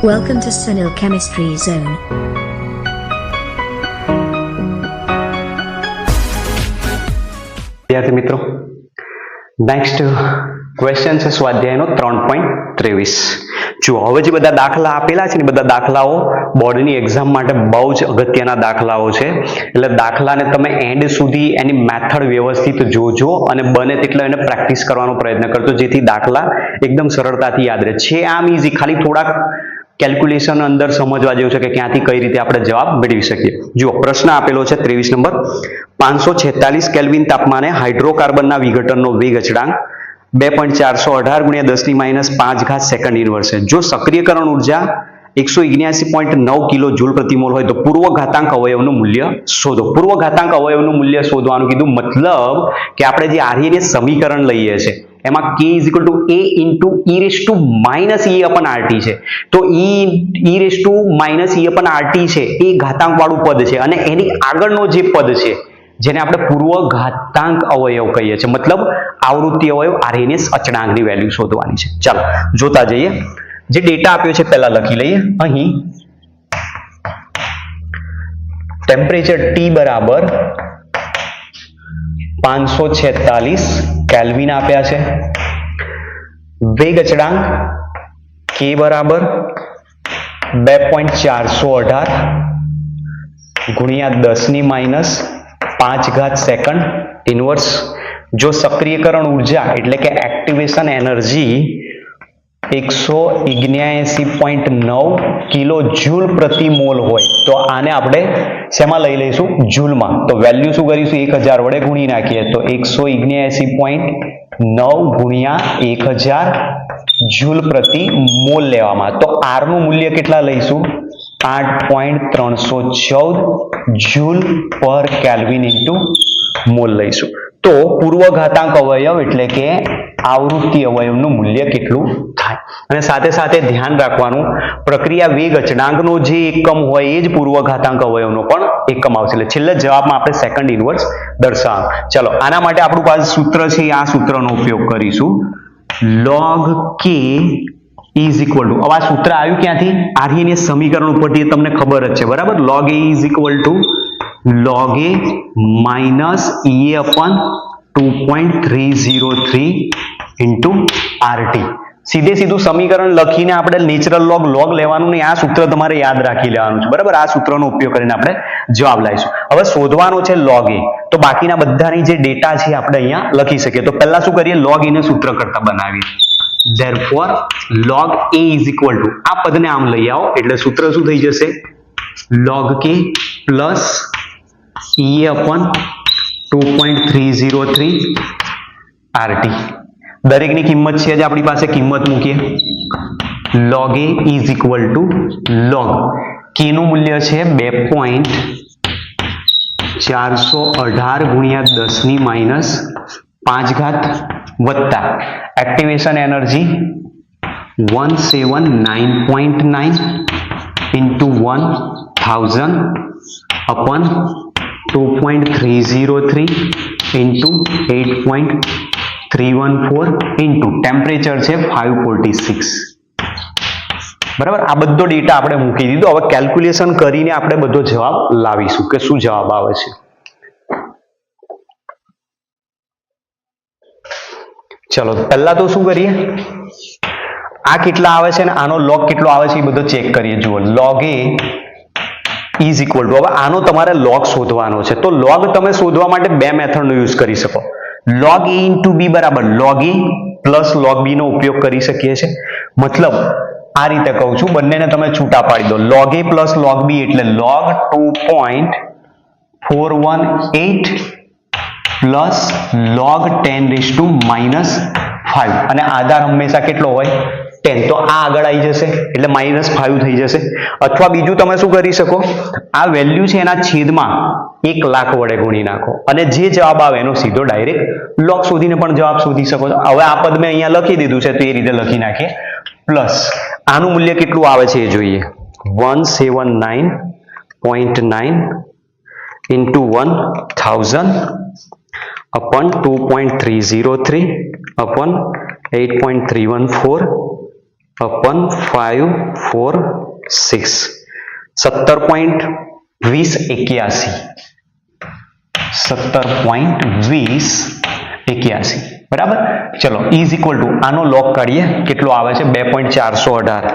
Welcome to Sunil Chemistry Zone. વિદ્યાર્થી મિત્રો, next question છે સ્વાધ્યાયનો 3.23. જો હવે જે બધા દાખલા આપેલા છે ને બધા દાખલાઓ બોર્ડની એક્ઝામ માટે બહુ જ અગત્યના દાખલાઓ છે. એટલે દાખલાને તમે એન્ડ સુધી એની મેથડ વ્યવસ્થિત જોજો અને બને તેટલો એને પ્રેક્ટિસ કરવાનો પ્રયત્ન કરજો, જેથી દાખલા એકદમ સરળતાથી યાદ રહે. છે આમ ઈઝી, ખાલી થોડાક કેલ્ક્યુલેશન અંદર સમજવા જેવું છે કે ક્યાંથી કઈ રીતે આપણે જવાબ મેળવી શકીએ. જુઓ, પ્રશ્ન આપેલો છે 23 નંબર. 546 કેલ્વિન તાપમાને હાઇડ્રોકાર્બનના વિઘટનનો વેગ અચળાંક 2.418 × 10⁻5 સેકન્ડ ઇન્વર્સ છે. જો સક્રિયકરણ ઉર્જા 179.9 કિલો જૂલ પ્રતિ મોલ હોય તો પૂર્વ ઘાતાંક અવયવનું મૂલ્ય શોધો. પૂર્વ ઘાતાંક અવયવનું મૂલ્ય શોધવાનું કીધું, મતલબ કે આપણે જે આર્યન સમીકરણ લઈએ છીએ એમાં k = a × e⁻e/RT છે. તો e⁻e/RT છે એ ઘાતાંક વાળું પદ છે અને એની આગળનો જે પદ છે જેને આપણે પૂર્વ ઘાતાંક અવયવ કહીએ છીએ, મતલબ આવૃત્તિ અવયવ આરએનએસ અચળાંકની વેલ્યુ શોધવાની છે. ચાલો જોતા જઈએ. જે ડેટા આપ્યો છે પહેલા લખી લઈએ. અહીં ટેમ્પરેચર T બરાબર 546 કેલ્વિન આપ્યા છે. વેગ અચળાંક K બરાબર 2.418 ગુણ્યા 10⁻5 સેકન્ડ ઇનવર્સ. જો સક્રિયકરણ ઉર્જા એટલે કે એક્ટિવેશન એનર્જી 179.9 કિલો જૂલ પ્રતિ મોલ હોય તો આને આપણે શેમાં લઈ લઈશું? જૂલમાં. તો વેલ્યુ શું કરીશું? 1000 વડે ગુણી નાખીએ તો 179.9 ગુણ્યા 1000 જૂલ પ્રતિ મોલ લેવામાં. તો R નું મૂલ્ય કેટલા લઈશું? 8.314 જૂલ પર કેલ્વિન ઇન્ટુ મોલ લઈશું. તો પૂર્વ ઘાતાંક અવયવ એટલે કે આવૃત્તિ અવયવનું મૂલ્ય કેટલું થાય? અને સાથે સાથે ધ્યાન રાખવાનું, પ્રક્રિયા વેગ અચળાંકનો જે એકમ હોય એ જ પૂર્વ ઘાતાંક અવયવનો પણ એકમ આવશે. એટલે છેલ્લે જવાબમાં આપણે સેકન્ડ ઇનવર્સ દર્શાવવાનું. ચલો, આના માટે આપણું પાસે સૂત્ર છે, આ સૂત્રનો ઉપયોગ કરીશું. log k is equal to, હવે આ સૂત્ર આવ્યું ક્યાંથી? આર્યનીય સમીકરણ ઉપરથી તમને ખબર જ છે, બરાબર? log a is equal to log a minus e/2.303 into RT. સીધે સીધું સમીકરણ લખીને આપણે નેચરલ log લેવાનું નહીં, આ સૂત્ર તમારે યાદ રાખી લેવાનું છે, બરાબર? આ સૂત્રનો ઉપયોગ કરીને આપણે જવાબ લાવીશું. હવે શોધવાનો છે log a, તો બાકીના બધાની જે ડેટા છે આપણે અહીંયા લખી શકીએ. તો પહેલા શું કરીએ? log a ને સૂત્ર કરતા બનાવીએ. therefore log a is equal to, આ પદને આમ લઈ આવો એટલે સૂત્ર શું થઈ જશે? log k plus e/2.303 RT. દરેકની કિંમત છે જ આપણી પાસે, કિંમત મૂકીએ. log a is equal to log k નું મૂલ્ય છે 2.418 ગુણ્યા 10⁻5 વત્તા activation energy 179.9 into 1000 upon 2.303 into 8.314 into temperature છે 546. બરાબર? આ બધો ડેટા આપણે મૂકી દીધો. હવે કેલ્ક્યુલેશન કરીને આપણે બધો જવાબ લાવીશું કે શું જવાબ આવે છે. ચલો, પહેલા તો શું કરીએ? આ કેટલા આવે છે અને આનો log કેટલો આવે છે એ બધો ચેક કરીએ. જુઓ, log a is equal to, હવે આનો તમારે log શોધવાનો છે. તો log તમે શોધવા માટે બે મેથડનો યુઝ કરી શકો. log a into b બરાબર log a plus log b નો ઉપયોગ કરી શકીએ છીએ. મતલબ આ રીતે કહું છું, બંનેને તમે છૂટા પાડી દો. log a plus log b એટલે log 2.418 plus log 10⁻5 અને આધાર હંમેશા કેટલો હોય? 10. તો આ આગળ આવી જશે એટલે -5 થઈ જશે. અથવા બીજું તમે શું કરી શકો? આ વેલ્યુ છે એના છેદમાં 1,00,000 વડે ગુણી નાખો અને જે જવાબ આવે એનો સીધો ડાયરેક્ટ log શોધીને પણ જવાબ શોધી શકો છો. હવે આ પદ મેં અહીંયા લખી દીધું છે તો એ રીતે લખી નાખીએ. પ્લસ આનું મૂલ્ય કેટલું આવે છે એ જોઈએ. 179.9 into 1000 upon 2.303 upon 8.314 upon 5 4 6 17.2081 17.2081 બરાબર. ચલો ઇઝ ઇક્વલ ટુ આનો લોગ કાઢીએ, કેટલો આવે છે 2.418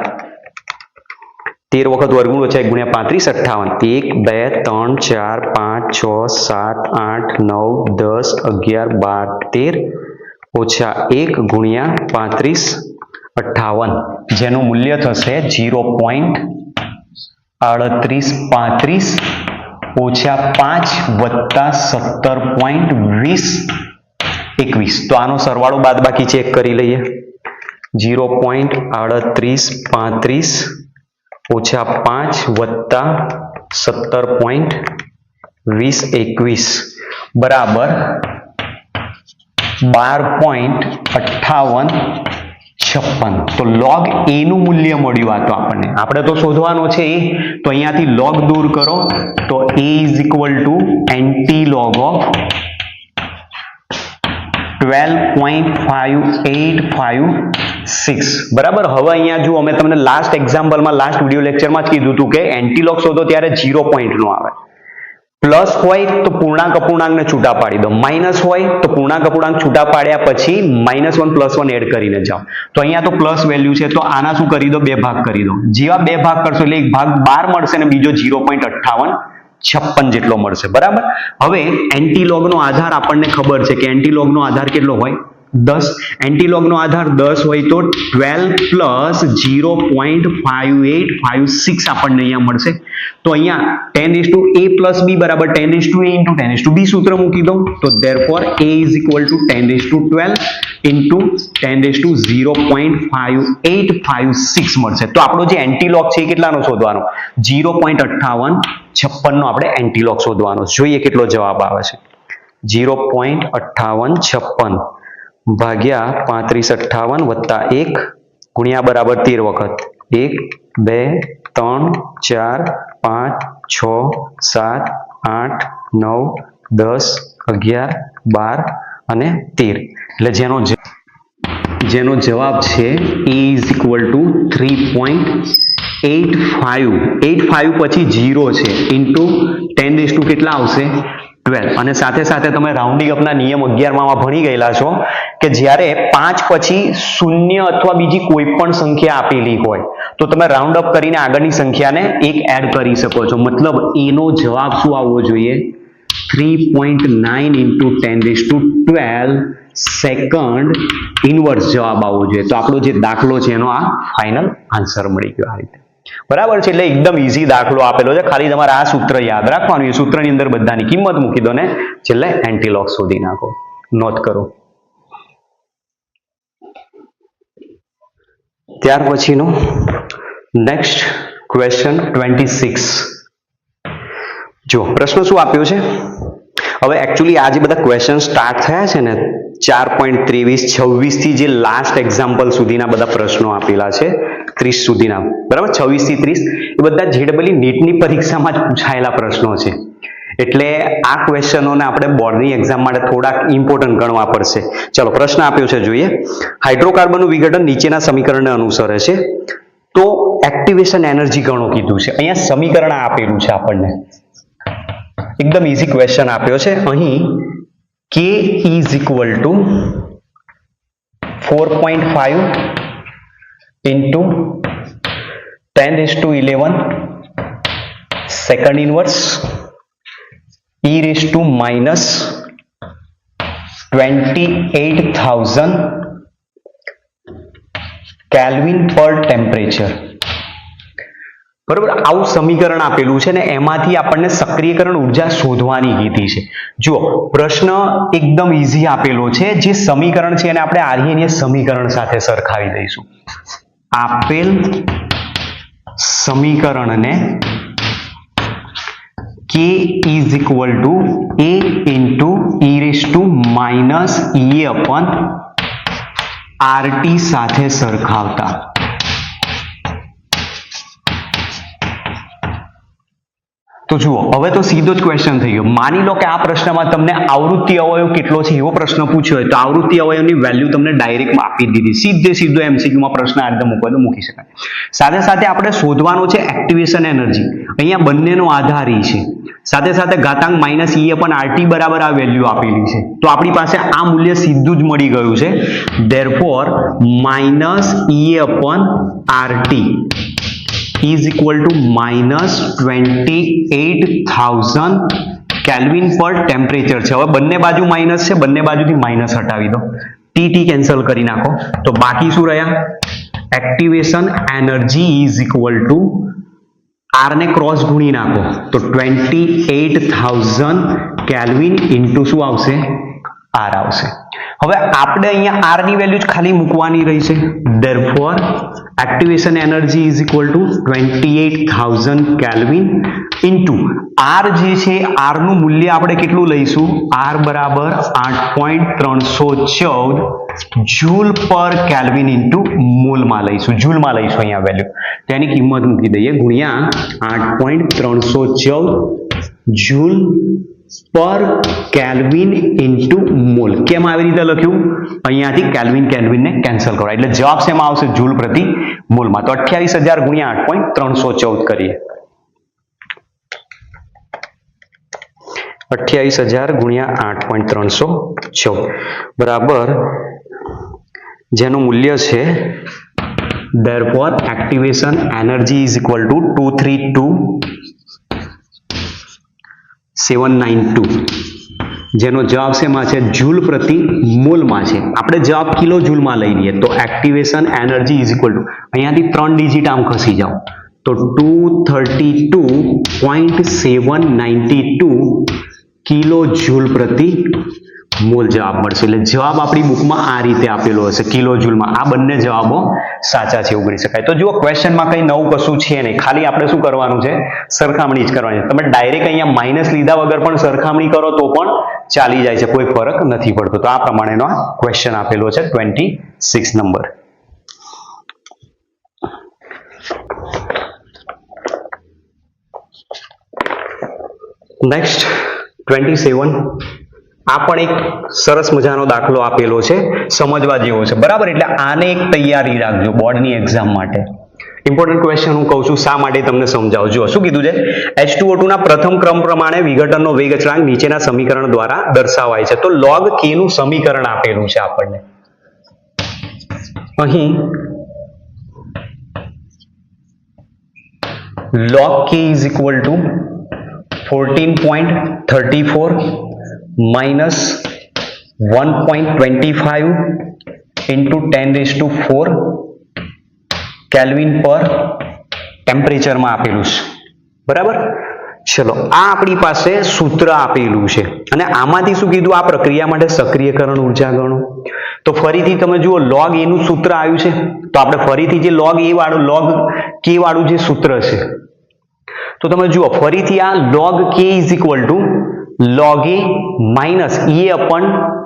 13 વખત વર્ગમૂળ ઓછા 1 ગુણ્યા 35 58 1 2 3 4 5 6 7 8 9 10 11 12 13 ઓછા 1 ગુણ્યા 35 58 જેનું મૂલ્ય થશે 0.3835 ઓછા 5 વત્તા 17.2021. તો આનો સરવાળો બાદબાકી ચેક કરી લઈએ. 0.3835 ઓછા 5 વત્તા 17.2021 બરાબર 12.5856. તો લોગ એ નું મૂલ્ય મળ્યું. આ તો આપણે તો શોધવાનો છે એ. તો અહીંયાથી લોગ દૂર કરો તો a is equal two anti log of 12.5856 બરાબર. હવે અહીંયા જો અમે તમને લાસ્ટ એક્ઝામ્પલમાં લાસ્ટ વિડીયો લેક્ચરમાં જ કીધું હતું કે એન્ટીલોગ શોધો ત્યારે 0 પોઈન્ટનો આવે. પ્લસ હોય તો પૂર્ણાંક અપૂર્ણાંકને છૂટા પાડી દો, માઇનસ હોય તો પૂર્ણાંક અપૂર્ણાંક છૂટા પાડ્યા પછી -1 +1 એડ કરીને જાઓ. તો અહીંયા તો પ્લસ વેલ્યુ છે તો આના શું કરી દો, 2 ભાગ કરી દો. જેવા 2 ભાગ કરશો એટલે એક ભાગ 12 મળશે અને બીજો 0.5856 જેટલો મળશે બરાબર. હવે એન્ટીલોગનો આધાર આપણને ખબર છે કે એન્ટીલોગનો આધાર કેટલો હોય 10. એન્ટીલોગનો આધાર 10 હોય તો 12 પ્લસ 0.5856 આપણને અહીંયા મળશે. તો અહીંયા 10a plus b બરાબર 10a into 10b સૂત્ર મૂકી દો. તો therefore a is equal to 1012 into 10 0.5856 મળશે. તો આપણો જે એન્ટીલોગ છે એ કેટલાનો શોધવાનો 0.5856 નો આપણે એન્ટીલોગ શોધવાનો. જોઈએ કેટલો જવાબ આવે છે. 0.5856 ભાગ્યા 3558 વત્તા 1 ગુણ્યા બરાબર 13 વખત 1 2 3 4 5 6 7 8 9 10 11 12 અને 13 એટલે જેનો જવાબ છે a is equal to 3.85 પછી 0 છે ઇન્ટુ 10 કેટલા આવશે 12. અને સાથે સાથે તમે રાઉન્ડિંગ અપના નિયમ 11માં ભણી ગયેલા છો કે જ્યારે 5 પછી 0 અથવા બીજી કોઈ પણ સંખ્યા આપેલી હોય તો તમે રાઉન્ડ અપ કરીને આગળની સંખ્યાને એક એડ કરી શકો છો. મતલબ એનો જવાબ શું આવવો જોઈએ 3.9 into 1012 સેકન્ડ ઇનવર્સ જવાબ આવવો જોઈએ. તો આપણો જે દાખલો છે એનો આ ફાઇનલ આન્સર મળી ગયો આ રીતે બરાબર છે. એટલે એકદમ ઈઝી દાખલો આપેલો છે, ખાલી તમારે આ સૂત્ર યાદ રાખવાનું. એ સૂત્રની અંદર બધાની કિંમત મૂકી દો ને છેલ્લે એન્ટીલોગ શોધી નાખો. નોટ કરો. ત્યાર પછીનો નેક્સ્ટ ક્વેશ્ચન 26. જો પ્રશ્ન શું આપ્યો છે. હવે એકચ્યુઅલી આ જે બધા ક્વેશ્ચન સ્ટાર્ટ થયા છે ને 4.23 26 થી જે લાસ્ટ એક્ઝામ્પલ સુધીના બધા પ્રશ્નો આપેલા છે 30 સુધીના બરાબર 26 થી 30 એ બધા જેડબલી નીટની પરીક્ષામાં જ પૂછાયેલા પ્રશ્નો છે. એટલે આ ક્વેશ્ચનોને આપણે બોર્ડની એક્ઝામ માટે થોડાક ઇમ્પોર્ટન્ટ ગણવા પડશે. ચલો પ્રશ્ન આપ્યો છે જોઈએ. હાઇડ્રોકાર્બનનું વિઘટન નીચેના સમીકરણને અનુસરે છે તો એક્ટિવેશન એનર્જી ગણો કીધું છે. અહીંયા સમીકરણ આપેલું છે આપણને, એકદમ ઈઝી ક્વેશ્ચન આપ્યો છે. અહીં K is equal to 4.5 into 10⁻11 second inverse e⁻28,000 Kelvin per temperature બરોબર. આવું સમીકરણ આપેલું છે ને એમાંથી આપણને સક્રિયકરણ ઉર્જા શોધવાની કીધી છે. જુઓ પ્રશ્ન એકદમ ઈઝી આપેલો છે. જે સમીકરણ છે એને આપણે આર્યનીય સમીકરણ સાથે સરખાવી દઈશું. આપેલ સમીકરણને K is equal to A into e⁻ RT સાથે સરખાવતા તો તો જુઓ હવે તો સીધો જ ક્વેશ્ચન થઈ ગયો. માની લો કે આ પ્રશ્નમાં તમને આવૃત્તિ અવયવ કેટલો છે એવો પ્રશ્ન પૂછ્યો હોય તો આવૃત્તિ અવયવની વેલ્યુ તમને ડાયરેક્ટ આપી દીધી. સીધો MCQ માં પ્રશ્ન આ રીતે મૂકવા તો મૂકી શકાય. સાથે સાથે આપણે શોધવાનું છે એક્ટિવેશન એનર્જી. અહીંયા બંનેનો આધાર E છે. સાથે સાથે ઘાતાંક માઇનસ E અપન RT બરાબર આ વેલ્યુ આપેલી છે. તો આપણી પાસે આ મૂલ્ય સીધું જ મળી ગયું છે. Therefore minus E અપન RT is equal to minus 28,000 kelvin પર ટેમ્પરેચર છે. હવે બંને બાજુ માઇનસ છે, બંને બાજુથી માઇનસ હટાવી દો, ટી કેન્સલ કરી નાખો તો બાકી શું રહ્યા? Activation energy is equal two R ને ક્રોસ ગુણી નાખો તો 28,000 કેલ્વિન ઇન્ટુ શું આવશે? R આવશે. હવે આપણે અહીંયા R ની વેલ્યુ જ ખાલી મૂકવાની રહી છે. Therefore activation energy is equal two 28,000 kelvin into R જે છે R નું મૂલ્ય આપણે કેટલું લઈશું? R બરાબર 8.314 જૂલ પર કેલ્વિન ઇન્ટુ મોલમાં લઈશું. જૂલમાં લઈશું અહીંયા વેલ્યુ. તેની કિંમત મૂકી દઈએ ગુણ્યા 8.314 જૂલ પર કેલ્વિન ઇન્ટુ મોલ. કેમ આવી રીતે લખ્યું? અહીંયાથી કેલ્વિનને કેન્સલ કરો એટલે જવાબ શેમાં આવશે? જૂલ પ્રતિ મોલમાં. તો 28,000 ગુણ્યા 8.314 કરીએ. 28,000 ગુણ્યા 8.314 બરાબર જેનું મૂલ્ય છે therefore activation energy is equal to 232,792 જેનો જવાબ શેમાં છે? જૂલ પ્રતિ મોલમાં છે. આપણે જવાબ કિલો જૂલમાં લઈ લઈએ તો activation energy is equal two અહીંયાથી 3 ડિજિટ આમ ખસી જાઓ તો 232.792 કિલો જૂલ પ્રતિ મોલ જવાબ મળશે. એટલે જવાબ આપણી બુકમાં આ રીતે આપેલો હશે કિલો જૂલમાં. આ બંને જવાબો સાચા છે એવું ગણી શકાય. તો જુઓ ક્વેશ્ચનમાં કંઈ નવું કશું છે નહીં, ખાલી આપણે શું કરવાનું છે? સરખામણી જ કરવાની છે. તમે ડાયરેક્ટ અહીંયા માઇનસ લીધા વગર પણ સરખામણી કરો તો પણ ચાલી જાય છે, કોઈ ફરક નથી પડતો. તો આ પ્રમાણેનો આ ક્વેશ્ચન આપેલો છે 26 નંબર. નેક્સ્ટ 27. આ પણ એક સરસ મજાનો દાખલો આપેલો છે, સમજવા જેવો છે બરાબર. એટલે આને એક તૈયારી રાખજો બોર્ડની એક્ઝામ માટે. ઇમ્પોર્ટન્ટ ક્વેશ્ચન હું કહું છું, શા માટે તમને સમજાવું. જો શું કીધું છે? H2O2 ના પ્રથમ ક્રમ પ્રમાણે વિઘટનનો વેગ અચળાંક નીચેના સમીકરણ દ્વારા દર્શાવાય છે. તો log k નું સમીકરણ આપેલું છે આપણને. અહીં log k is equal to 14.34 minus 1.25 into 10⁴ kelvin પર ટેમ્પરેચરમાં આપેલું છે બરાબર. ચલો આ આપણી પાસે સૂત્ર આપેલું છે અને આમાંથી શું કીધું? આ પ્રક્રિયા માટે સક્રિયકરણ ઉર્જા ગણો. તો ફરીથી તમે જુઓ log a નું સૂત્ર આવ્યું છે તો આપણે ફરીથી જે log k વાળું જે સૂત્ર છે તો તમે જુઓ ફરીથી આ log k is equal to log a minus E upon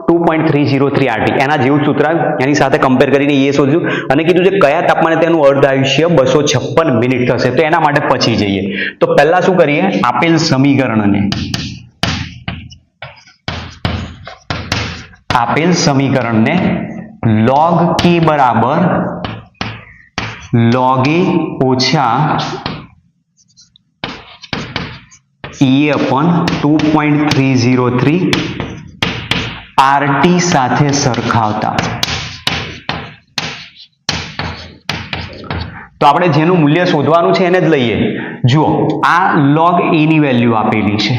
2.303 RT એના જેવું સૂત્ર આવ્યું. એની સાથે કમ્પેર કરીને એ શોધ્યું અને કીધું છે કયા તાપમાને તેનું અર્ધ આયુષ્ય 256 મિનિટ થશે. તો એના માટે પછી જઈએ. તો પહેલા શું કરીએ? આપેલ સમીકરણને log k બરાબર log a ઓછા E upon 2.303 RT સાથે સરખાવતા. તો આપણે જેનું મૂલ્ય શોધવાનું છે એને જ લઈએ. જુઓ આ log a ની વેલ્યુ આપેલી છે.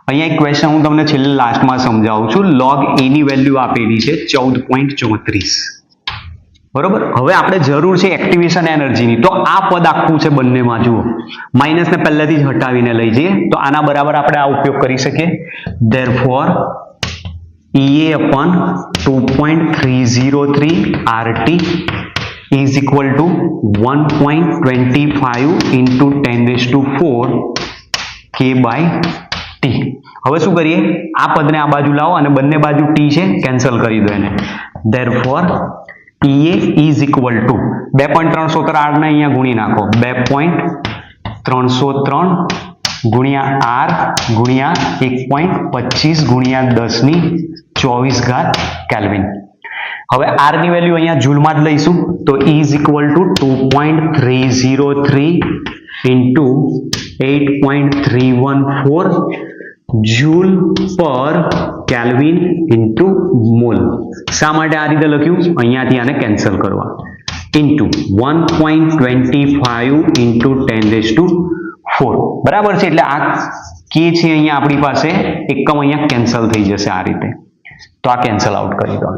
અહીંયા એક ક્વેશ્ચન હું તમને છેલ્લે લાસ્ટમાં સમજાવું છું. log a ની વેલ્યુ આપેલી છે 14.34 બરોબર. હવે આપણે જરૂર છે એક્ટિવેશન એનર્જીની. તો આ પદ આખું છે બંનેમાં જુઓ માઇનસ ને પહેલેથી જ હટાવીને લઈ જઈએ તો આના બરાબર આપણે આ ઉપયોગ કરી શકીએ. therefore EA upon 2.303 RT is equal to 1.25 into 10⁴ K by T. હવે શું કરીએ? આ પદને આ બાજુ લાવો અને બંને બાજુ T છે કેન્સલ કરી દો એને. therefore EA is equal to 2.303 R ને અહીંયા ગુણી નાખો 2.303 ગુણ્યા આર ગુણ્યા 1.25 ગુણ્યા 10⁻²4 કેલ્વિન. હવે આર ની વેલ્યુ અહીંયા જૂલમાં જ લઈશું તો is equal two 2.303 into 8.314 joule પર કેલ્વિન ઇન્ટુ મોલ. શા માટે આ રીતે લખ્યું? અહીંયાથી આને કેન્સલ કરવા. Into 1.25 into 10⁴. બરાબર છે. એટલે આ કે છે અહીંયા આપણી પાસે એકમ અહીંયા કેન્સલ થઈ જશે આ રીતે. તો આ કેન્સલ આઉટ કરી દો.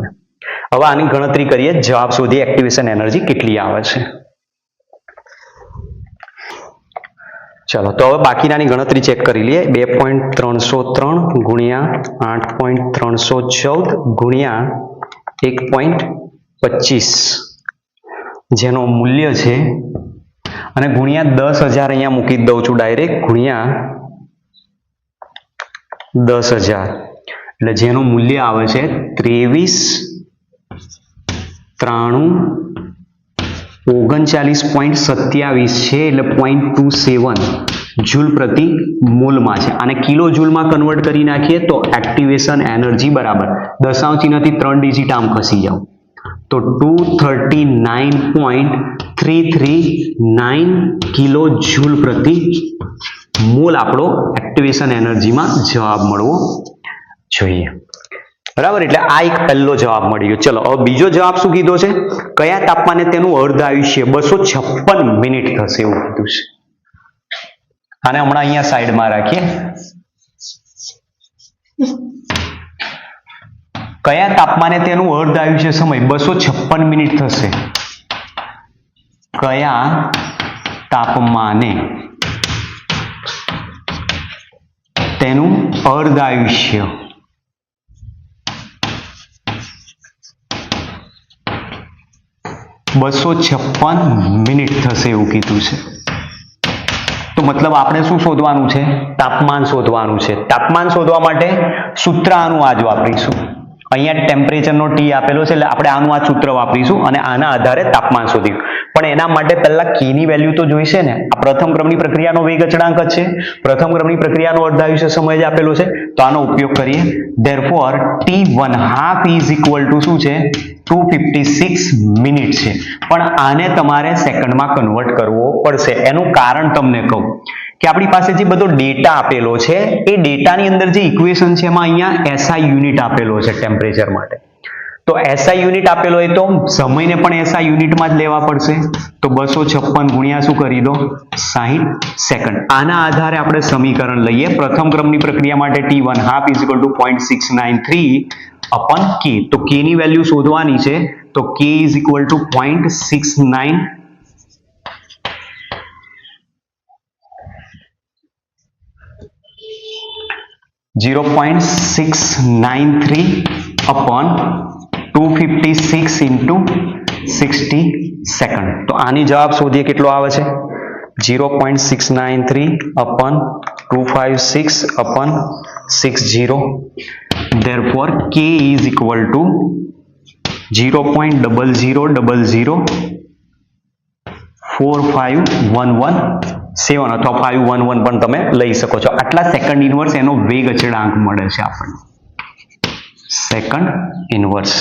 હવે આની ગણતરી કરીએ, જવાબ શોધીએ એક્ટિવેશન એનર્જી કેટલી આવે છે. ચલો તો હવે બાકીનાની ગણતરી ચેક કરી લઈએ. 2.303 ગુણ્યા 8.314 ગુણ્યા 1.25 જેનો મૂલ્ય છે અને ગુણ્યા 10,000 અહીંયા મૂકી દઉં છું ડાયરેક્ટ ગુણ્યા 10,000 એટલે જેનું મૂલ્ય આવે છે 23,93,39.27 છે એટલે 0.27 જૂલ પ્રતિ મોલમાં છે. અને કિલો જૂલમાં કન્વર્ટ કરી નાખીએ તો એક્ટિવેશન એનર્જી બરાબર દશાંશ ચિહ્નથી 3 ડિજિટ આમ ખસી જાવ તો 239.339 કિલો જૂલ પ્રતિ મોલ આપણો એક્ટિવેશન એનર્જીમાં જવાબ મળવો જોઈએ. બરાબર. એટલે આ એક પહેલો જવાબ મળી ગયો. ચલો હવે બીજો જવાબ શું કીધો છે? કયા તાપમાને તેનું અર્ધ આયુષ્ય 256 મિનિટ થશે એવું કીધું છે. આને હમણાં અહીંયા સાઈડમાં રાખીએ. કયા તાપમાને તેનું અર્ધ આયુષ્ય સમય 256 મિનિટ થશે? કયા તાપમાને તેનું અર્ધ આયુષ્ય 256 મિનિટ થશે એવું કીધું છે. તો મતલબ આપણે શું શોધવાનું છે? તાપમાન શોધવાનું છે. તાપમાન શોધવા માટે સૂત્ર આનું આ જ વાપરીશું. અહીંયા ટેમ્પરેચરનો ટી આપેલો છે એટલે આપણે આનું આ સૂત્ર વાપરીશું અને આના આધારે તાપમાન શોધીશું. પણ એના માટે પહેલા k ની વેલ્યુ તો જોઈશે ને. આ પ્રથમ ક્રમની પ્રક્રિયાનો વેગ અચળાંક જ છે. પ્રથમ ક્રમની પ્રક્રિયાનો અર્ધ આયુષ્ય સમય જ આપેલો છે તો આનો ઉપયોગ કરીએ. therefore t1/2 is equal to શું છે? 256 મિનિટ છે. પણ આને તમારે સેકન્ડમાં કન્વર્ટ કરવો પડશે. એનું કારણ તમને કહું કે આપણી પાસે જે બધો ડેટા આપેલો છે એ ડેટાની અંદર જે ઇક્વેશન છે એમાં અહીંયા SI યુનિટ આપેલો છે ટેમ્પરેચર માટે. તો SI યુનિટ આપેલો હોય તો સમયને પણ SI યુનિટમાં જ લેવા પડશે. તો 256 ગુણ્યા શું કરી દો? 60 સેકન્ડ. આના આધારે આપણે સમીકરણ લઈએ. પ્રથમ ક્રમની પ્રક્રિયા માટે t1/2 is equal to 0.693 upon k. તો k ની વેલ્યુ શોધવાની છે તો k is equal to 0.69 0.693 upon 256 into 60 second. તો આની જવાબ શોધીએ કેટલો આવે છે? 0.693 upon 256 upon 60. therefore k is equal to 0.0004511 અથવા 511 પણ તમે લઈ શકો છો. આટલા સેકન્ડ ઇનવર્સ એનો વેગ અચળાંક મળે છે આપણને. Second inverse.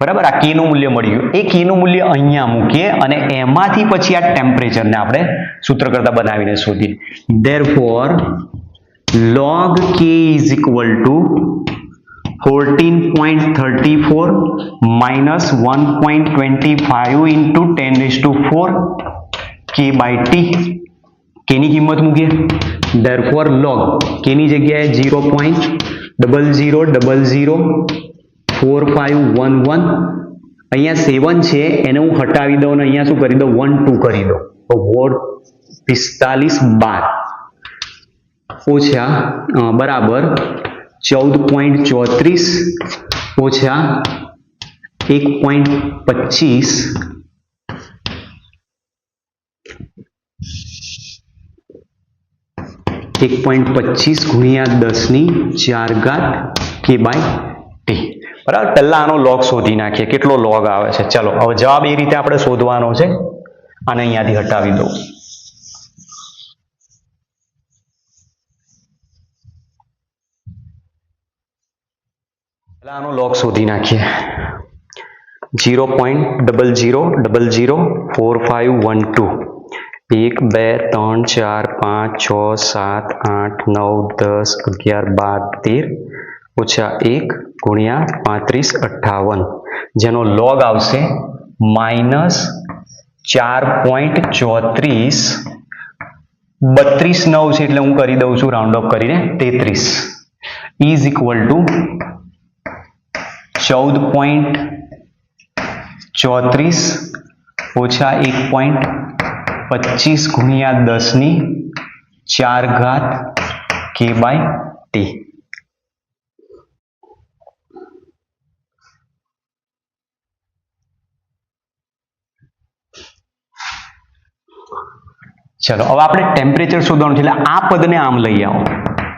બરાબર. આ k નું મૂલ્ય મળી ગયું. એ k નું મૂલ્ય અહીંયા મૂકીએ અને એમાંથી પછી આ ટેમ્પરેચરને આપણે સૂત્ર કરતા બનાવીને શોધીએ. therefore log k is equal to 14.34 minus 1.25 into 10⁴ k by t. k ની કિંમત મૂકીએ. therefore log k ની જગ્યાએ 0.00004511 અહીંયા 7 છે એને હું હટાવી દઉં અને અહીંયા શું કરી દઉં? 1 2 કરી દો. તો 45 ઓછા બરાબર 14.34 ઓછા 1.25 ગુણ્યા 10⁴ k by t. બરાબર. પહેલા આનો લોગ શોધી નાખીએ કેટલો લોગ આવે છે. ચલો હવે જવાબ એ રીતે આપણે શોધવાનો છે. આને અહીંયાથી હટાવી દઉં. આનો log શોધી નાખીએ. 0.00004512 1 2 3 4 5 6 7 8 9 10 11 12 13 ઓછા 1 ગુણ્યા 35 58 જેનો log આવશે -4.34 32 9 છે એટલે હું કરી દઉં છું રાઉન્ડ ઓફ કરીને 33 ઇઝ ઇક્વલ ટુ 14.34 ઓછા 1.25 ગુણ્યા 10⁴ k/t. ચલો હવે આપણે ટેમ્પરેચર શોધવાનું છે એટલે આ પદને આમ લઈ આવો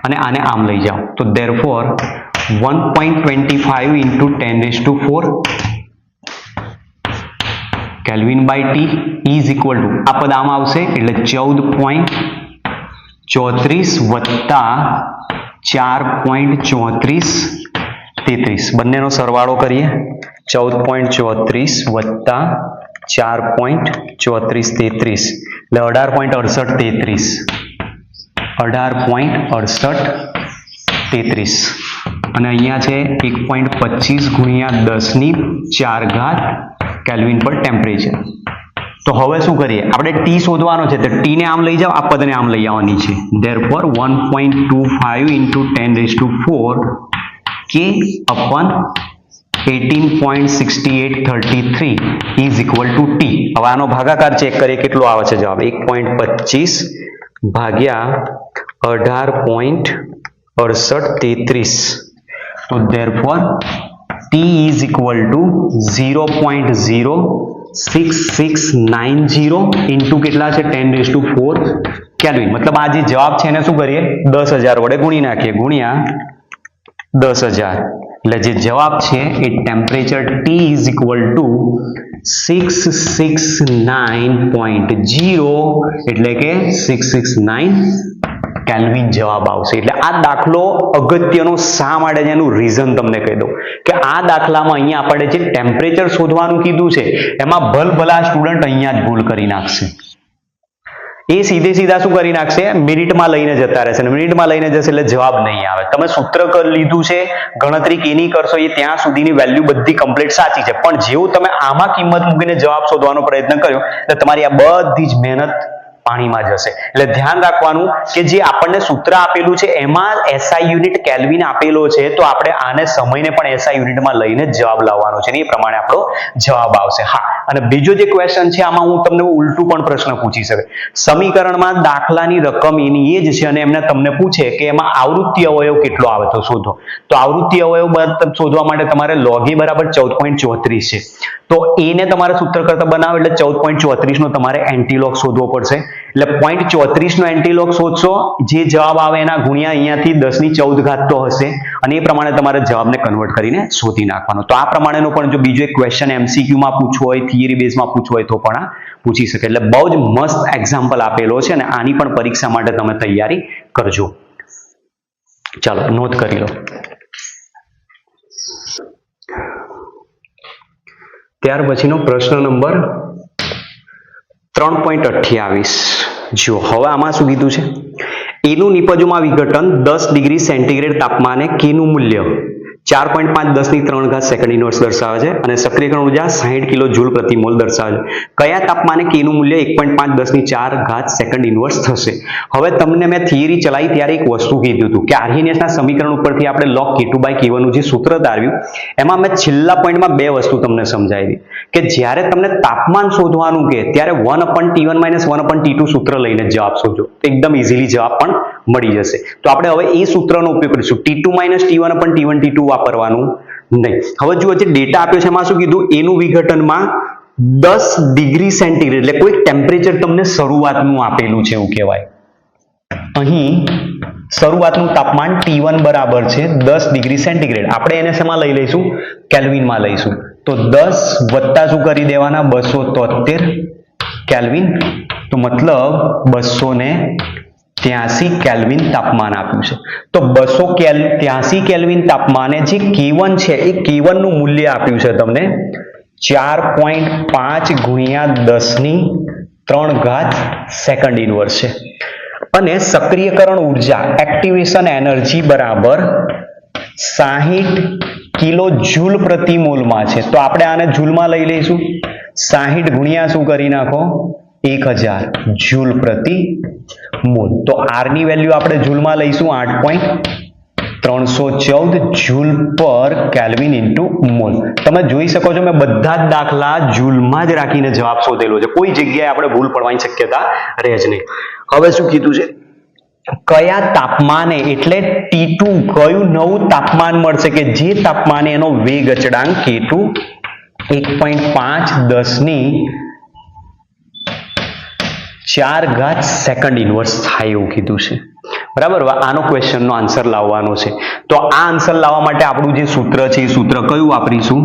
અને આને આમ લઈ જાઓ તો therefore 1.25 into 10⁴ kelvin by T is equal to આ પદ આમ આવશે એટલે 14.34 વત્તા 4.34 બંનેનો સરવાળો કરીએ 14.34 વત્તા 4.34 એટલે 18.68 અને અહીંયા છે 1.25 ગુણ્યા 10⁴ કેલ્વિન પર ટેમ્પરેચર. તો હવે શું કરીએ આપણે ટી શોધવાનો છે તો ટી ને આમ લઈ જાઓ આ પદને આમ લઈ આવવાની છે therefore 1.25 into 10⁴ k upon 18.6833 is equal to t. હવે આનો ભાગાકાર ચેક કરીએ કેટલો આવે છે જવાબ 1.25 ભાગ્યા 18.6833 તો therefore t is equal to 0.06690 into કેટલા છે 10⁴ કેલ્વિન મતલબ આ જે જવાબ છે એને શું કરીએ 10,000 વડે ગુણી નાખીએ ગુણ્યા 10,000 એટલે જે જવાબ છે એ temperature T is equal to 669.0 એટલે કે 669 કેલ્વિન જવાબ આવશે. એટલે આ દાખલો અગત્યનો શા માટે છે એનું રીઝન તમને કહી દઉં કે આ દાખલામાં અહીંયા આપણે જે ટેમ્પરેચર શોધવાનું કીધું છે એમાં ભલભલા સ્ટુડન્ટ અહીંયા જ ભૂલ કરી નાખશે. એ સીધે સીધા શું કરી નાખશે મિનિટમાં લઈને જતા રહેશે અને મિનિટમાં લઈને જશે એટલે જવાબ નહીં આવે. તમે સૂત્ર લીધું છે ગણતરી કેની કરશો એ ત્યાં સુધીની વેલ્યુ બધી કમ્પ્લીટ સાચી છે પણ જેવું તમે આમાં કિંમત મૂકીને જવાબ શોધવાનો પ્રયત્ન કર્યો એટલે તમારી આ બધી જ મહેનત પાણીમાં જશે. એટલે ધ્યાન રાખવાનું કે જે આપણને સૂત્ર આપેલું છે એમાં SI યુનિટ કેલ્વિન આપેલો છે તો આપણે આને સમયને પણ SI યુનિટમાં લઈને જવાબ લાવવાનો છે ને એ પ્રમાણે આપણો જવાબ આવશે. હા અને બીજો જે ક્વેશ્ચન છે આમાં હું તમને ઉલટું પણ પ્રશ્ન પૂછી શકે સમીકરણમાં દાખલાની રકમ એની એ જ છે અને એમને તમને પૂછે કે એમાં આવૃત્તિ અવયવ કેટલો આવે તો શોધો તો આવૃત્તિ અવયવ શોધવા માટે તમારે log a બરાબર 14.34 છે તો એને તમારે સૂત્ર કરતા બનાવો એટલે 14.34 નો તમારે એન્ટીલોગ શોધવો પડશે એટલે 0.34 નો એન્ટીલોગ શોધશો જે જવાબ આવે એના ગુણ્યા અહીંયાથી 10⁴ તો હશે અને એ પ્રમાણે તમારે જવાબને કન્વર્ટ કરીને શોધી નાખવાનો. તો આ પ્રમાણેનો પણ જો બીજો એક ક્વેશ્ચન MCQ માં પૂછવો હોય થિયરી બેઝમાં પૂછવો હોય તો પણ આ પૂછી શકે. એટલે બહુ જ મસ્ત એક્ઝામ્પલ આપેલો છે અને આની પણ પરીક્ષા માટે તમે તૈયારી કરજો. ચાલો નોંધ કરી લો. ત્યાર પછીનો પ્રશ્ન નંબર 3.28 જો હવે આમાં શું કીધું છે એનું નિપજોમાં વિઘટન 10 ડિગ્રી સેન્ટીગ્રેડ તાપમાને કે નું મૂલ્ય 4.5 10⁵ સેકન્ડ ઇનવર્સ દર્શાવે છે અને સક્રિયકરણ ઉર્જા 60 કિલો જૂલ પ્રતિ મોલ દર્શાવે છે. કયા તાપમાને કે નું મૂલ્ય 1.5 10⁴ સેકન્ડ ઇનવર્સ થશે. હવે તમને મેં થિયરી ચલાવી ત્યારે એક વસ્તુ કીધું હતું કે આર્હેનિયસના સમીકરણ ઉપરથી આપણે log K2/K1 નું જે સૂત્ર તારવ્યું એમાં મેં છેલ્લા પોઈન્ટમાં બે વસ્તુ તમને સમજાવી કે જ્યારે તમને તાપમાન શોધવાનું કે ત્યારે 1/T1 - 1/T2 સૂત્ર લઈને જવાબ શોધો એકદમ ઇઝીલી જવાબ પણ મળી જશે. તો આપણે હવે એ સૂત્રનો ઉપયોગ કરીશું T2 - T1/T1 T2 વાપરવાનું નહીં. હવે જુઓ જે ડેટા આપ્યો છે એમાં શું કીધું એનું વિઘટનમાં 10 ડિગ્રી સેન્ટીગ્રેડ એટલે કોઈ ટેમ્પરેચર તમને શરૂઆતનું આપેલું છે એવું કહેવાય. અહીં શરૂઆતનું તાપમાન T1 બરાબર છે 10 ડિગ્રી સેન્ટીગ્રેડ આપણે એને શેમાં લઈ લઈશું કેલ્વિનમાં લઈશું તો 10 વત્તા શું કરી દેવાના 273 કેલ્વિન તો મતલબ 273 83 કેલ્વિન તાપમાન આપ્યું છે. તો 283 કેલ્વિન તાપમાને જે K1 છે એ K1 નું મૂલ્ય આપ્યું છે તમને 4.5 ગુણ્યા 10⁻³ સેકન્ડ ઇનવર્સ છે. અને સક્રિયકરણ ઉર્જા એક્ટિવેશન એનર્જી બરાબર 60 કિલો જૂલ પ્રતિ મોલમાં છે. તો આપણે આને જૂલમાં લઈ લઈશું. 60 ગુણ્યા શું કરી નાખો 1000 જૂલ પ્રતિ મોલ. તો આર ની વેલ્યુ આપણે જૂલમાં લઈશું 8.314 જૂલ પર કેલ્વિન ઇન્ટુ મોલ. તમે જોઈ શકો છો મેં બધા જ દાખલા જૂલમાં જ રાખીને જવાબ શોધેલો છે. કોઈ જગ્યાએ આપણે ભૂલ પડવાની શક્યતા રહે જ નહીં. હવે શું કીધું છે, કયા તાપમાને એટલે T2 કયું નવું તાપમાન મળશે કે જે તાપમાને એનો વેગ અચળાંક K2 1.5×10⁴ સેકન્ડ ઇનવર્સ થાય એવું કીધું છે. બરાબર. આનો ક્વેશ્ચનનો આન્સર લાવવાનો છે. તો આ આન્સર લાવવા માટે આપણું જે સૂત્ર છે એ સૂત્ર કયું વાપરીશું?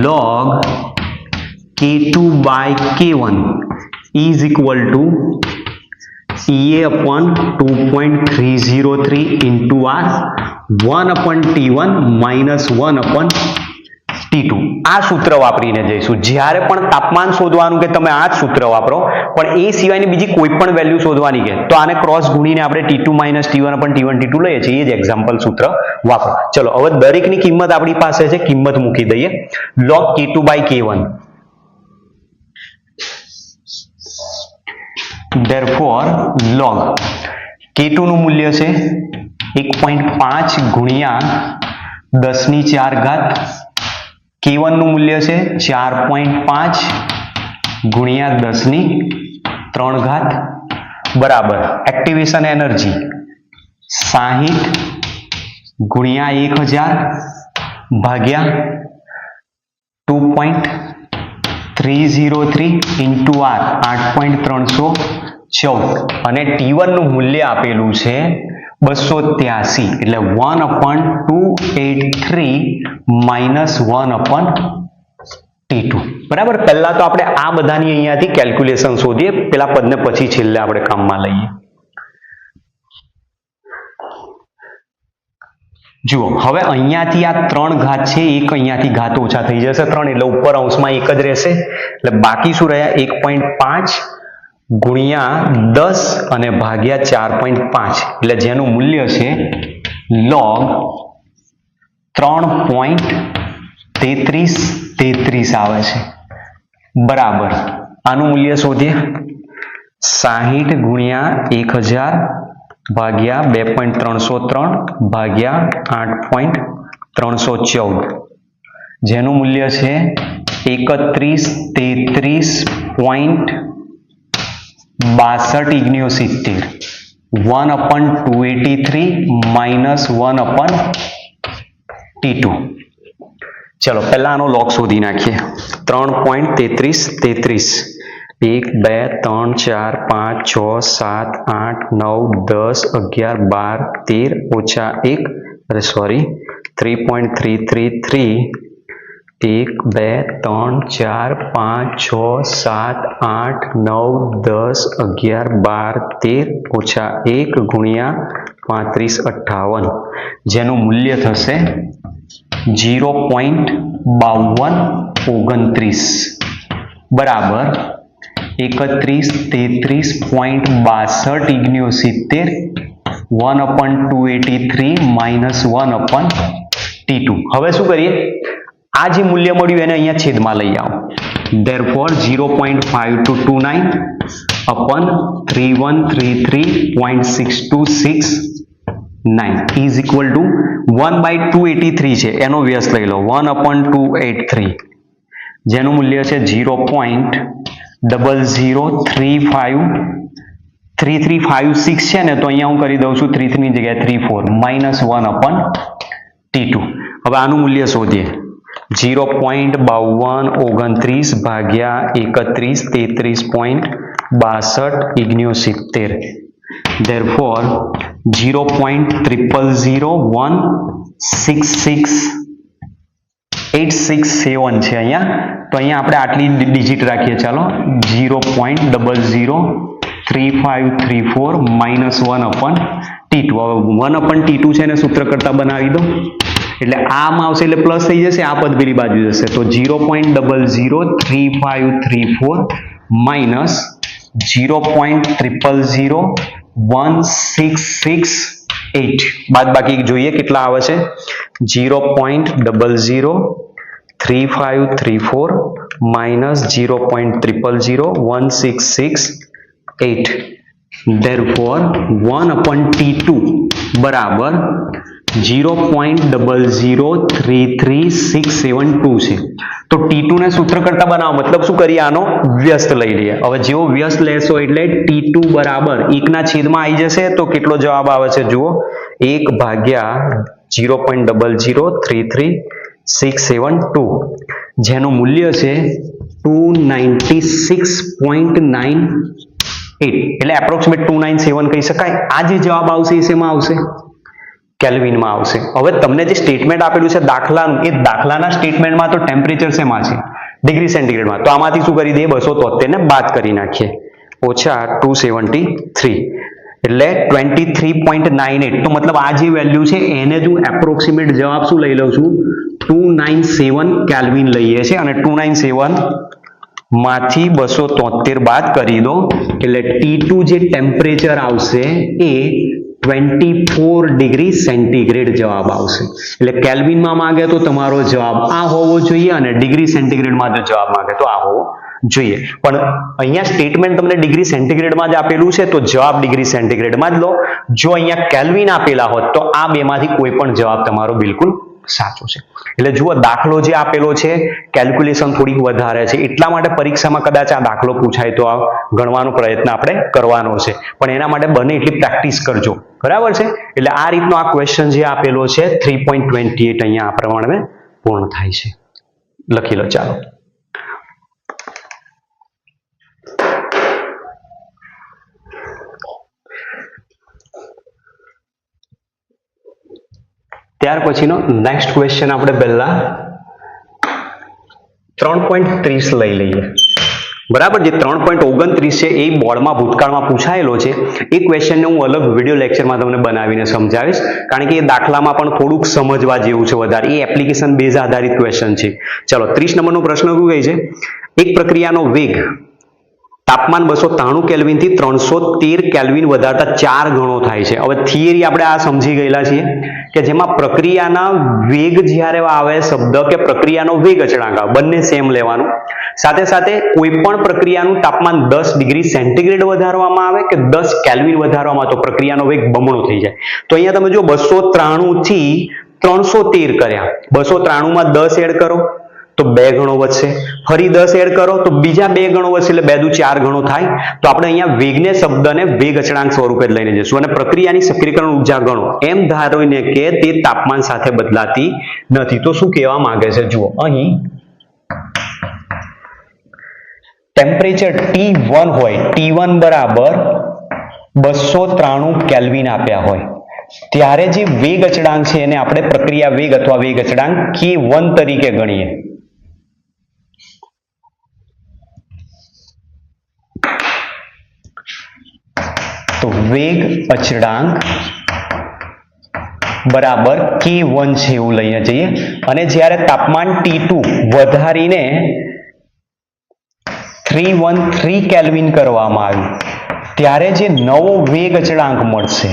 log K2/K1 is equal to EA/2.303 into R 1/T1 minus 1/T2. આ સૂત્ર વાપરીને જઈશું. જ્યારે પણ તાપમાન શોધવાનું કે તમે આ જ સૂત્ર વાપરો, પણ એ સિવાયની બીજી કોઈ પણ વેલ્યુ શોધવાની કે તો આને ક્રોસ ગુણીને આપણે T2 minus T1/T1 T2 લઈએ છીએ. એ જ એક્ઝામ્પલ સૂત્ર વાપરો. ચલો હવે દરેકની કિંમત આપણી પાસે છે, કિંમત મૂકી દઈએ. log K2/K1, therefore log K2 નું મૂલ્ય છે 1.5 ગુણ્યા 10⁴. K1 નું મૂલ્ય છે 4.5 ગુણ્યા 10⁻³ બરાબર એક્ટિવેશન એનર્જી 60 ગુણ્યા 1000 ભાગ્યા 2.303 into R 8.314 અને T1 નું મૂલ્ય આપેલું છે 283 એટલે 1/283 minus 1/T2. બરાબર. પહેલા તો આપણે આ બધાની અહીંયાથી કેલ્ક્યુલેશન શોધીએ, પેલા પદને પછી છેલ્લે આપણે કામમાં લઈએ. જુઓ હવે અહીંયાથી આ 3 ઘાત છે, એક અહીંયાથી ઘાત ઓછા થઈ જશે 3 એટલે ઉપર અંશમાં એક જ રહેશે. એટલે બાકી શું રહ્યા 1.5 ગુણ્યા 10 અને ભાગ્યા 4.5 એટલે જેનું મૂલ્ય છે log 3.33 આવે છે. બરાબર. આનું મૂલ્ય શોધીએ. 60 ગુણ્યા 1000 ભાગ્યા 2.303 ભાગ્યા 8.314 જેનું મૂલ્ય છે 3133.62 1/283 minus 1/T2. ચલો પહેલા આનો લોગ શોધી નાખીએ. 3.33 1 2 3 4 5 6 7 8 9 10 11 12 13 -1 અરે સોરી 3.333 1 2 3 4 5 6 7 8 9 10 11 12 13 -1 ગુણ્યા 3558 જેનું મૂલ્ય થશે 0.5229 બરાબર 3133.62 1/283 minus 1/T2. હવે શું કરીએ, આ જે મૂલ્ય મળ્યું એને અહીંયા છેદમાં લઈ આવો. therefore 0.5229 upon 3133.6269 is equal to 1/283 છે એનો વ્યસ્ત લઈ લો 1/283 જેનું મૂલ્ય છે 0.003356 છે ને, તો અહીંયા હું કરી દઉં છું 33 ની જગ્યાએ 34 minus 1/T2. હવે આનું મૂલ્ય શોધીએ. 0.5229 ભાગ્યા 31 therefore 0.00166867 છે અહીંયા. તો અહીંયા આપણે આટલી ડિજિટ રાખીએ. ચાલો 0.00166867 3534 માઇનસ 1/T2. હવે 1/T2 છે એને સૂત્ર કરતા બનાવી દો એટલે આમાં આવશે એટલે પ્લસ થઈ જશે, આ પદ પેલી બાજુ જશે તો 0.003534 માઇનસ 0.001668 બાદ બાકી જોઈએ કેટલા આવે છે 0.003534 માઇનસ 0.001668. therefore 1/T2 બરાબર 0.003367 છે. તો T2 ને સૂત્ર કરતા બનાવો મતલબ શું કરીએ આનો વ્યસ્ત લઈ લઈએ. હવે જેવો વ્યસ્ત લેશો એટલે T2 બરાબર 1 ના છેદમાં આવી જશે તો કેટલો જવાબ આવે છે જુઓ 1 ભાગ્યા 0.003367 જેનું મૂલ્ય છે 296.98 એટલે એપ્રોક્સિમેટ 297 કહી શકાય. આ જે જવાબ આવશે એ શેમાં આવશે કેલ્વિનમાં આવશે. હવે તમને જે સ્ટેટમેન્ટ આપેલું છે દાખલાનું એ દાખલાના સ્ટેટમેન્ટમાં તો ટેમ્પરેચર શેમાં છે ડિગ્રી સેન્ટીગ્રેડમાં. તો આમાંથી શું કરી દઈએ 273 ને બાદ કરી નાખીએ ઓછા 273 એટલે 23.98. તો મતલબ આ જે વેલ્યુ છે એને જ હું એપ્રોક્સિમેટ જવાબ શું લઈ લઉં છું 297 કેલ્વિન લઈએ છે અને 297 માંથી 273 બાદ કરી દો એટલે T2 જે ટેમ્પરેચર આવશે એ 24 ડિગ્રી સેન્ટીગ્રેડ જવાબ આવશે. એટલે કેલ્વિનમાં માંગે તો તમારો જવાબ આ હોવો જોઈએ અને ડિગ્રી સેન્ટીગ્રેડમાં જો જવાબ માંગે તો આ હોવો જોઈએ. પણ અહીંયા સ્ટેટમેન્ટ તમને ડિગ્રી સેન્ટીગ્રેડમાં જ આપેલું છે તો જવાબ ડિગ્રી સેન્ટીગ્રેડમાં જ લો. જો અહીંયા કેલ્વિન આપેલા હોત તો આ બેમાંથી કોઈ પણ જવાબ તમારો બિલકુલ સાચો છે. એટલે જુઓ દાખલો જે આપેલો છે કેલ્ક્યુલેશન થોડીક વધારે છે એટલા માટે પરીક્ષામાં કદાચ આ દાખલો પૂછાય તો આ ગણવાનો પ્રયત્ન આપણે કરવાનો છે પણ એના માટે બને એટલી પ્રેક્ટિસ કરજો બરાબર છે. એટલે આ રીતનો આ ક્વેશ્ચન જે આપેલો છે 3.28 અહીંયા આ પ્રમાણે પૂર્ણ થાય છે. લખી લો ચાલો. ત્યાર પછીનો નેક્સ્ટ ક્વેશ્ચન આપણે પહેલા 3.30 લઈ લઈએ બરાબર. જે 3.29 છે એ બોર્ડમાં ભૂતકાળમાં પૂછાયેલો છે. એ ક્વેશ્ચનને હું અલગ વિડીયો લેક્ચરમાં તમને બનાવીને સમજાવીશ કારણ કે એ દાખલામાં પણ થોડુંક સમજવા જેવું છે વધારે. એ એપ્લિકેશન બેઝ આધારિત ક્વેશ્ચન છે. ચલો 30 નંબરનો પ્રશ્ન શું કહે છે એક પ્રક્રિયાનો વેગ તાપમાન 293 કેલ્વિન થી 313 કેલ્વિન વધારતા 4 ગણો થાય છે. હવે થિયરી આપણે આ સમજી ગયેલા છીએ કે જેમાં પ્રક્રિયાના વેગ જ્યારે આવે શબ્દ કે પ્રક્રિયાનો વેગ અચળાંક આવે બંને સેમ લેવાનું. સાથે સાથે કોઈ પણ પ્રક્રિયાનું તાપમાન 10 ડિગ્રી સેન્ટીગ્રેડ વધારવામાં આવે કે 10 કેલ્વિન વધારવામાં તો પ્રક્રિયાનો વેગ બમણો થઈ જાય. તો અહીંયા તમે જો 293 થી 313 કર્યા 293 માં 10 એડ કરો તો 2 ગણો વધશે, ફરી 10 એડ કરો તો બીજા 2 ગણો વધશે એટલે 2 દુ 4 ગણો થાય. તો આપણે અહીંયા વેગને શબ્દને વેગ અચળાંક સ્વરૂપે લઈને જઈશું અને પ્રક્રિયાની સક્રિયકરણ ઉર્જા ગણો એમ ધારીને કે તે તાપમાન સાથે બદલાતી નથી. તો શું કહેવા માંગે છે જુઓ અહીં ટેમ્પરેચર T1 હોય T1 બરાબર 293 કેલ્વિન આપ્યા હોય ત્યારે જે વેગ અચળાંક છે એને આપણે પ્રક્રિયા વેગ અથવા વેગ અચળાંક K1 તરીકે ગણીએ. તો વેગ અચળાંક બરાબર K1 છે એવું લઈને જઈએ અને જ્યારે તાપમાન T2 વધારીને 313 કેલ્વિન કરવામાં આવ્યું ત્યારે જે નવો વેગ અચળાંક મળશે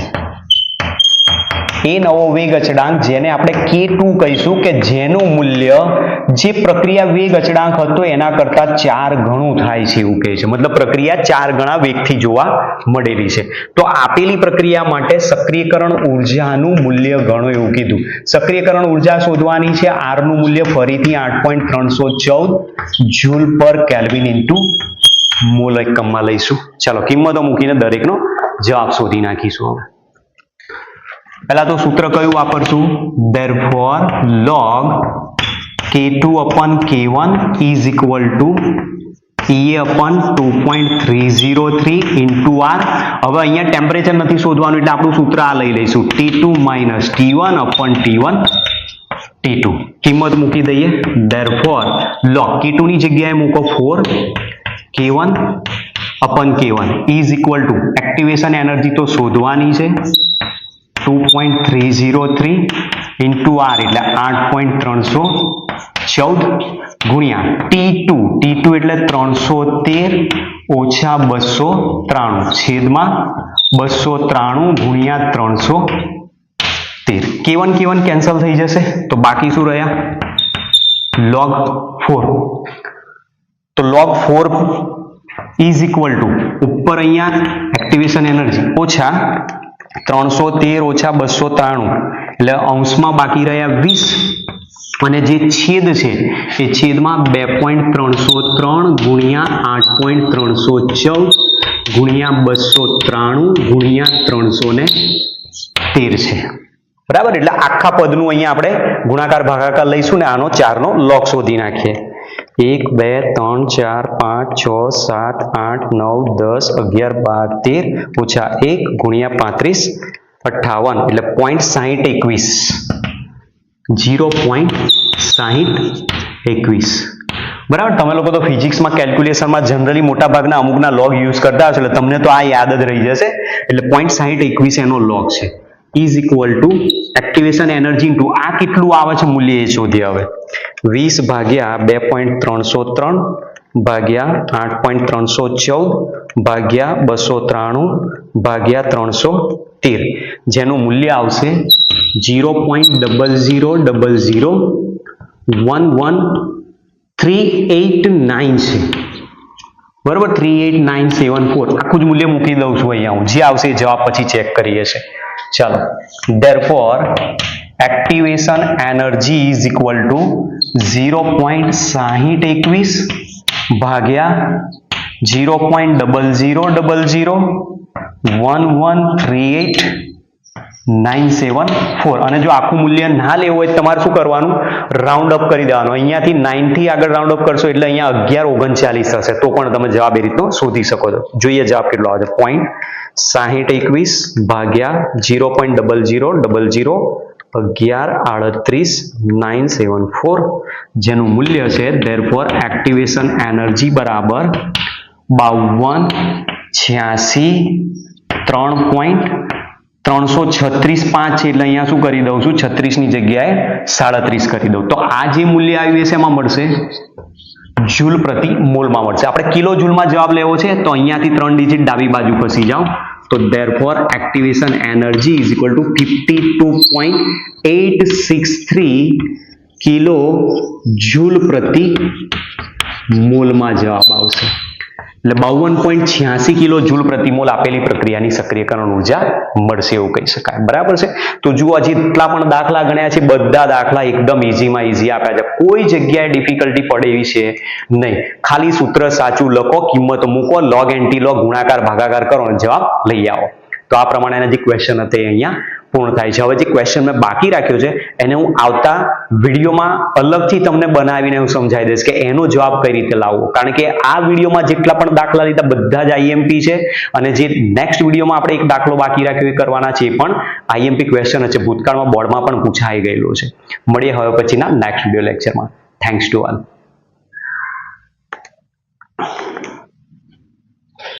એ નવો વેગ અચળાંક જેને આપણે K2 કહીશું કે જેનું મૂલ્ય જે પ્રક્રિયા વેગ અચળાંક હતો એના કરતા 4 ગણું થાય છે એવું કહે છે. મતલબ પ્રક્રિયા 4 ગણા વેગથી જોવા મળેલી છે. તો આપેલી પ્રક્રિયા માટે સક્રિયકરણ ઉર્જાનું મૂલ્ય ગણો એવું કીધું. સક્રિયકરણ ઉર્જા શોધવાની છે. R નું મૂલ્ય ફરીથી 8.314 જૂલ પર કેલ્વિન ઇન્ટુ મોલ એકમમાં લઈશું. ચાલો કિંમતો મૂકીને દરેકનો જવાબ શોધી નાખીશું. હવે પહેલા તો સૂત્ર કયું વાપરશું therefore log K2 upon K1 is equal to EA upon 2.303 into R. હવે અહીંયા ટેમ્પરેચર નથી શોધવાનું એટલે આપણું સૂત્ર આ લઈ લઈશું T2 minus T1 upon T1 T2. કિંમત મૂકી દઈએ therefore log K2 ની જગ્યાએ મૂકો 4 K1 અપન K1 is equal two activation energy તો શોધવાની છે 2.303 ઇન્ટુ R એટલે 8.314 ગુણ્યા T2 એટલે 313 ઓછા 293 છેદમાં 293 ગુણ્યા 313 K1 કેન્સલ થઈ જશે તો બાકી શું રહ્યા log 4 તો log 4 ઇઝ ઇક્વલ ટુ ઉપર અહીંયા એક્ટિવેશન એનર્જી ઓછા 313 ઓછા 293 એટલે અંશમાં બાકી રહ્યા 20 અને જે છેદ છે એ છેદમાં 2.303 ગુણ્યા 8.314 ગુણ્યા 293 ગુણ્યા 313 છે બરાબર એટલે આખા પદનું અહીંયા આપણે ગુણાકાર ભાગાકાર લઈશું ને આનો 4 નો log શોધી નાખીએ 1 2 3 4 5 6 7 8 9 10 11 12 13 ઓછા 1 ગુણ્યા 35 58 એટલે 0.6021 બરાબર તમે લોકો તો ફિઝિક્સમાં કેલ્ક્યુલેશનમાં જનરલી મોટા ભાગના અમુકના log યુઝ કરતા હશો એટલે તમને તો આ યાદ જ રહી જશે એટલે 0.6021 એનો log છે is equal two activation energy into આ કેટલું આવે છે મૂલ્ય એ શોધીએ હવે 20 ભાગ્યા 2.303 ભાગ્યા 8.314 ભાગ્યા 293 ભાગ્યા 313 જેનું મૂલ્ય આવશે 0.00111389 છે બરોબર 38974 આખું જ મૂલ્ય મૂકી દઉં છું અહીંયા હું જે આવશે એ જવાબ પછી ચેક કરીએ છીએ ચાલો therefore activation energy is equal to 0.6021 ભાગ્યા 0.001138 અને જો આખું મૂલ્ય ના લેવું હોય તમારે શું કરવાનું રાઉન્ડ અપ કરી દેવાનું અહીંયાથી 9 થી આગળ રાઉન્ડ અપ કરશો એટલે અહીંયા 1139 થશે તો પણ તમે જવાબ એ રીતનો શોધી શકો છો જોઈએ જવાબ કેટલો આવે છે 0.6021 ભાગ્યા 0.0011383974 જેનું મૂલ્ય છે therefore activation energy બરાબર 5286 છે એટલે અહીંયા શું કરી દઉં છું 36 ની જગ્યાએ 37 કરી દઉં તો આ જે મૂલ્ય આવ્યું છે એમાં મળશે જૂલ પ્રતિ મોલમાં મળશે આપણે કિલો જૂલમાં જવાબ લેવો છે તો અહીંયાથી 3 ડિજિટ ડાબી બાજુ ખસી જાઓ તો therefore activation energy is equal to 52.863 kilo joule પ્રતિ મોલમાં જવાબ આવશે એટલે 52.86 કિલો જૂલ પ્રતિ મોલ આપેલી પ્રક્રિયાની સક્રિયકરણ ઉર્જા મળશે એવું કહી શકાય બરાબર છે તો જુઓ જેટલા પણ દાખલા ગણ્યા છે બધા દાખલા એકદમ ઈઝીમાં ઈઝી આપ્યા છે કોઈ જગ્યાએ ડિફિકલ્ટી પડે એવી છે નહીં ખાલી સૂત્ર સાચું લખો કિંમત મૂકો log એન્ટી-log ગુણાકાર ભાગાકાર કરો અને જવાબ લઈ આવો તો આ પ્રમાણેના જે ક્વેશ્ચન હતા એ અહીંયા પૂર્ણ થાય છે હવે જે ક્વેશ્ચન મેં બાકી રાખ્યો છે એને હું આવતા વિડીયોમાં અલગથી તમને બનાવીને હું સમજાવી દઈશ કે એનો જવાબ કઈ રીતે લાવવો કારણ કે આ વિડીયોમાં જેટલા પણ દાખલા લીધા બધા જ IMP છે અને જે નેક્સ્ટ વિડીયોમાં આપણે એક દાખલો બાકી રાખ્યો એ કરવાના છે એ પણ IMP ક્વેશ્ચન છે ભૂતકાળમાં બોર્ડમાં પણ પૂછાઈ ગયેલો છે મળીએ હવે પછીના નેક્સ્ટ વિડીયો લેક્ચરમાં થેન્ક્સ ટુ ઓલ